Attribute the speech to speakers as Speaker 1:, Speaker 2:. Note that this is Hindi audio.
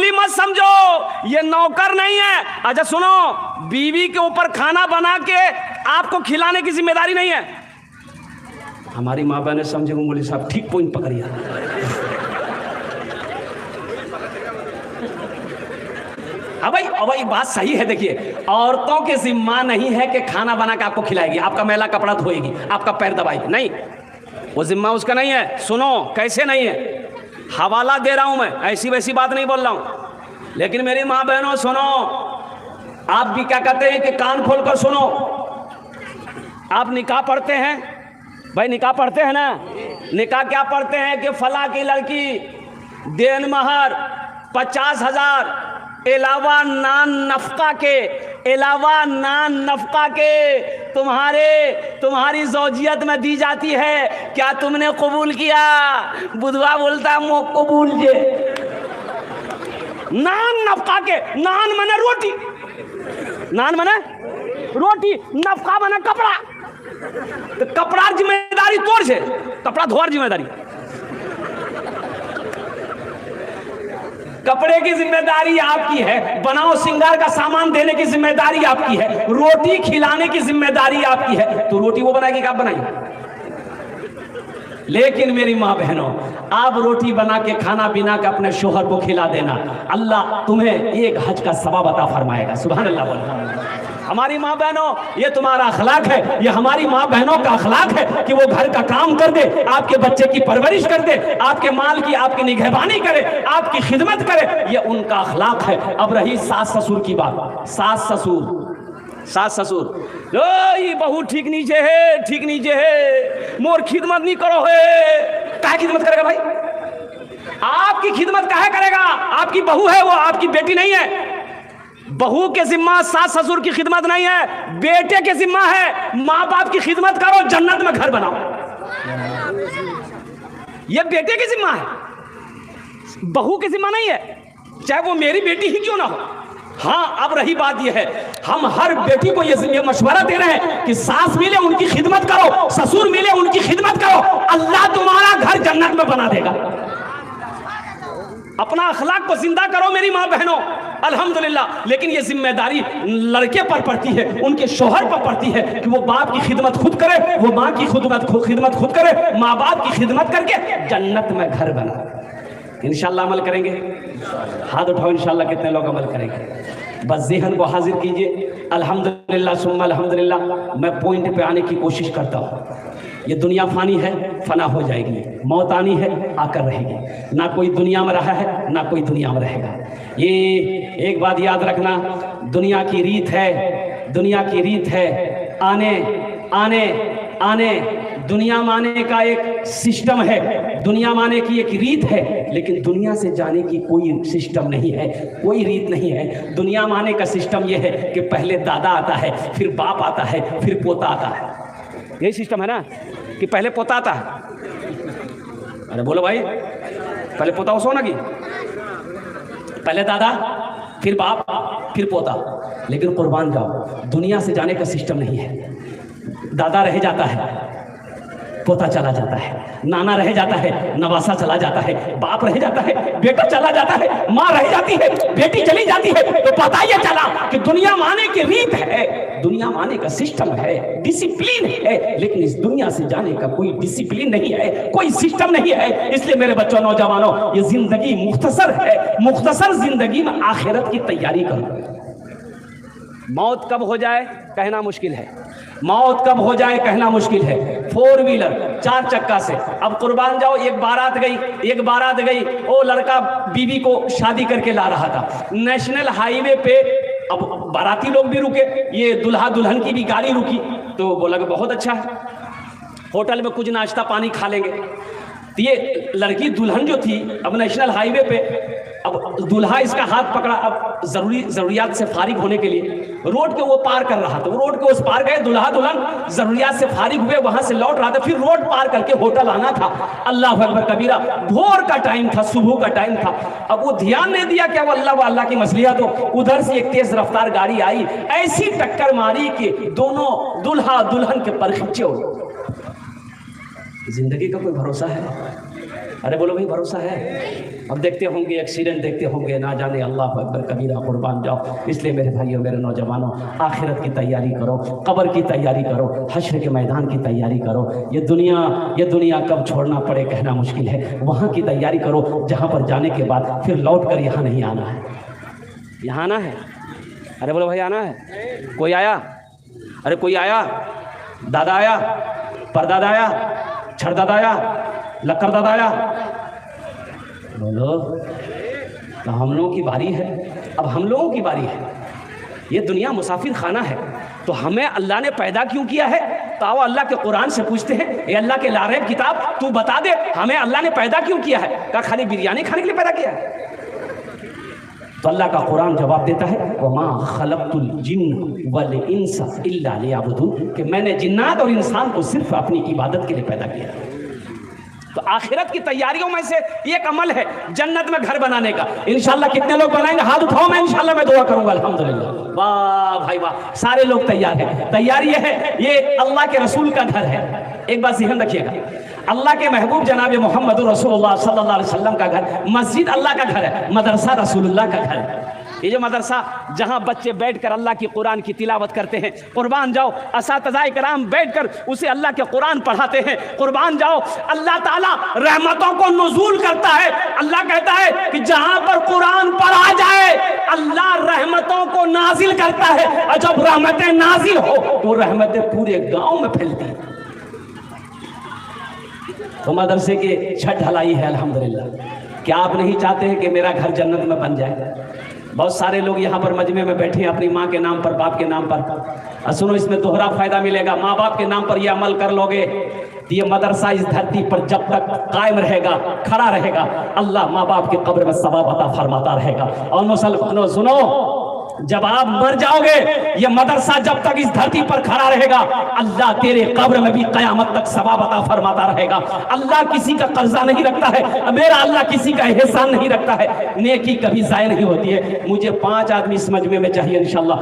Speaker 1: नौकरी मत समझो, ये नौकर नहीं है। अच्छा सुनो, बीवी के ऊपर खाना बना के आपको खिलाने की जिम्मेदारी नहीं है। हमारी माँ बहने समझे मौलवी साहब ठीक पॉइंट पकड़िया। अब भाई बात सही है। देखिए, औरतों की जिम्मा नहीं है कि खाना बना के आपको खिलाएगी, आपका मैला कपड़ा धोएगी, आपका पैर दबाएगी, नहीं, वो जिम्मा उसका नहीं है। सुनो कैसे नहीं है, हवाला दे रहा हूं मैं, ऐसी वैसी बात नहीं बोल रहा हूं। लेकिन मेरी माँ बहनों सुनो, आप भी क्या कहते हैं कि कान खोलकर सुनो। आप निकाह पढ़ते हैं भाई, निकाह पढ़ते हैं ना? निकाह क्या पढ़ते हैं कि फला की लड़की देन महर 50,000 अलावा नान नफका के तुम्हारी ज़ौजियत में दी जाती है। क्या तुमने कबूल किया? बुधवा बोलता है मो कबूल जे। नान नफका के, नान मने रोटी, नान मने रोटी, नफका मने कपड़ा। तो कपड़ा जिम्मेदारी तोड़ से, कपड़ा धोर जिम्मेदारी, कपड़े की जिम्मेदारी आपकी है, बनाओ सिंगार का सामान देने की जिम्मेदारी आपकी है, रोटी खिलाने की जिम्मेदारी आपकी है। तो रोटी वो बनाएगी कि आप बनाएंगे? लेकिन मेरी माँ बहनों, आप रोटी बना के खाना बिना के अपने शोहर को खिला देना, अल्लाह तुम्हें एक हज का सवाब अता फरमाएगा। सुभान अल्लाह बोलो। हमारी माँ बहनों, ये तुम्हारा अखलाक है, ये हमारी माँ बहनों का अखलाक है कि वो घर का काम कर दे, आपके बच्चे की परवरिश कर दे, आपके माल की आपकी निगहबानी करे, आपकी खिदमत करे, ये उनका अखलाक है। अब रही सास ससुर की बात। सास ससुर ये बहू ठीक नीचे है, मोर खिदमत नहीं करो है। काहे खिदमत करेगा भाई? आपकी खिदमत काहे करेगा? आपकी बहू है, वो आपकी बेटी नहीं है। बहू के जिम्मा सास ससुर की खिदमत नहीं है, बेटे के जिम्मा है। माँ बाप की खिदमत करो, जन्नत में घर बनाओ, ये बेटे की जिम्मा है, बहू की जिम्मा नहीं है, चाहे वो मेरी बेटी ही क्यों ना हो। हाँ, अब रही बात यह है, हम हर बेटी को ये मशवरा दे रहे हैं कि सास मिले उनकी खिदमत करो, ससुर मिले उनकी खिदमत करो, अल्लाह तुम्हारा घर जन्नत में बना देगा। अपना अखलाक को जिंदा करो मेरी माँ बहनों, अल्हम्दुलिल्लाह। लेकिन ये जिम्मेदारी लड़के पर पड़ती है, उनके शोहर पर पड़ती है कि वो बाप की खिदमत खुद करे, वो माँ की खिदमत खुद करे, माँ बाप की खिदमत करके जन्नत में घर बना। इंशाल्लाह अमल करेंगे? हाथ उठाओ, इंशाल्लाह कितने लोग अमल करेंगे? बस ज़हन को हाजिर कीजिए। अल्हम्दुलिल्लाह सुम्मा अल्हम्दुलिल्लाह। मैं पॉइंट पे आने की कोशिश करता हूँ। ये दुनिया फानी है, फना हो जाएगी, मौत आनी है, आकर रहेगी। ना कोई दुनिया में रहा है, ना कोई दुनिया में रहेगा। ये एक बात याद रखना, दुनिया की रीत है आने दुनिया माने का एक सिस्टम है, दुनिया माने की एक रीत है, लेकिन दुनिया से जाने की कोई सिस्टम नहीं है, कोई रीत नहीं है। दुनिया माने का सिस्टम यह है कि पहले दादा आता है, फिर बाप आता है, फिर पोता आता है। यही सिस्टम है ना कि पहले पोता आता है। अरे बोलो भाई, पहले पोता हो सोना की, पहले दादा, फिर बाप, फिर पोता। लेकिन कुर्बान जाओ, दुनिया से जाने का सिस्टम नहीं है। दादा रह जाता है, पोता चला जाता है, नाना रह जाता है, नवासा चला जाता है, बाप रह जाता है, बेटा चला जाता है, माँ रह जाती है, बेटी चली जाती है। तो पता ये चला कि दुनिया माने की रीत है, दुनिया माने का सिस्टम है, डिसिप्लिन है, लेकिन इस दुनिया से जाने का कोई डिसिप्लिन नहीं है, कोई सिस्टम नहीं है। इसलिए मेरे बच्चों, नौजवानों, ये जिंदगी मुख्तसर है, मुख्तसर जिंदगी में आखिरत की तैयारी करो। मौत कब हो जाए कहना मुश्किल है, मौत कब हो जाए कहना मुश्किल है। 4 व्हीलर 4 चक्का से अब कुर्बान जाओ, एक बारात गई, वो लड़का बीवी को शादी करके ला रहा था, नेशनल हाईवे पे। अब बाराती लोग भी रुके, ये दुल्हा दुल्हन की भी गाड़ी रुकी, तो बोला कि बहुत अच्छा है, होटल में कुछ नाश्ता पानी खा लेंगे। तो ये लड़की दुल्हन जो थी, अब नेशनल हाईवे पे, अब दूल्हा इसका हाथ पकड़ा, अब जरूरियात से फारिग होने के लिए रोड के वो पार कर रहा था, वो रोड के उस पार गए, दूल्हा दुल्हन जरूरियात से फारिग हुए, वहां से लौट रहा था, फिर रोड पार करके होटल आना था। अल्लाह अकबर कबीरा, भोर का टाइम था, सुबह का टाइम था। अब वो ध्यान नहीं दिया क्या वो अल्लाह की मसलियत हो। उधर से एक तेज रफ्तार गाड़ी आई, ऐसी टक्कर मारी कि दोनों दूल्हा दुल्हन के पर खिंचे हो। जिंदगी का कोई भरोसा है? अरे बोलो भाई, भरोसा है? अब देखते होंगे एक्सीडेंट, देखते होंगे, ना जाने, अल्लाह अकबर कबीरा, कुर्बान जाओ। इसलिए मेरे भाइयों, मेरे नौजवानों, आखिरत की तैयारी करो, कब्र की तैयारी करो, हश्र के मैदान की तैयारी करो। ये दुनिया कब छोड़ना पड़े कहना मुश्किल है। वहाँ की तैयारी करो जहाँ पर जाने के बाद फिर लौट कर यहाँ नहीं आना है। यहाँ आना है? अरे बोलो भाई, आना है? कोई आया? अरे कोई आया? दादा आया? परदादा आया? छड़दादा आया? लक्कर दादा आया? बोलो। तो हम लोगों की बारी है, अब हम लोगों की बारी है। ये दुनिया मुसाफिर खाना है, तो हमें अल्लाह ने पैदा क्यों किया है? तो आओ अल्लाह के कुरान से पूछते हैं, ये अल्लाह के लारेब किताब, तू बता दे हमें अल्लाह ने पैदा क्यों किया है? क्या खाली बिरयानी खाने के लिए पैदा किया है? तो अल्लाह का कुरान जवाब देता है, वमा खलक़तुल जिन्न वल इंसा इल्ला लियअबुदून, कि मैंने जिन्नात और इंसान को सिर्फ अपनी इबादत के लिए पैदा किया। तो आखिरत की तैयारियों में से एक अमल है जन्नत में घर बनाने का। इंशाल्लाह कितने लोग बनाएंगे? हाथ उठाओ, मैं इंशाल्लाह मैं दुआ करूंगा। अल्हम्दुलिल्लाह, वाह भाई वाह, सारे लोग तैयार हैं। तैयारी है, ये अल्लाह के रसूल का घर है। एक बात ध्यान रखिएगा, अल्लाह के महबूब जनाब मोहम्मद रसूलुल्लाह सल्लल्लाहु अलैहि वसल्लम का घर, मस्जिद अल्लाह का घर है, मदरसा रसूलुल्लाह का घर है। ये जो मदरसा जहाँ बच्चे बैठकर अल्लाह की कुरान की तिलावत करते हैं, कुर्बान जाओ असातिज़ाए किराम बैठकर उसे अल्लाह के कुरान पढ़ाते हैं, कुर्बान जाओ अल्लाह ताला रहमतों को नुज़ूल करता है। अल्लाह कहता है कि जहाँ पर कुरान पढ़ा जाए अल्लाह रहमतों को नाजिल करता है, और जब रहमतें नाजिल हो तो रहमतें पूरे गाँव में फैलती हैं। तो मदरसे के छत ढलाई है अल्हम्दुलिल्लाह। क्या आप नहीं चाहते हैं कि मेरा घर जन्नत में बन जाए? बहुत सारे लोग यहाँ पर मजमे में बैठे हैं अपनी माँ के नाम पर, बाप के नाम पर। सुनो, इसमें दोहरा फायदा मिलेगा। माँ बाप के नाम पर ये अमल कर लोगे तो ये मदरसा इस धरती पर जब तक कायम रहेगा, खड़ा रहेगा, अल्लाह माँ बाप के कब्र में सवाब अता फरमाता रहेगा। और मुसलमानों सुनो, जब आप मर जाओगे ये मदरसा जब तक इस धरती पर खड़ा रहेगा, अल्लाह तेरे कब्र में भी कयामत तक सवाब अता फरमाता रहेगा। अल्लाह किसी का कर्जा नहीं रखता है, मेरा अल्लाह किसी का एहसान नहीं रखता है। नेकी कभी जाया नहीं होती है। मुझे 5 आदमी इस मजमे में चाहिए इंशाल्लाह।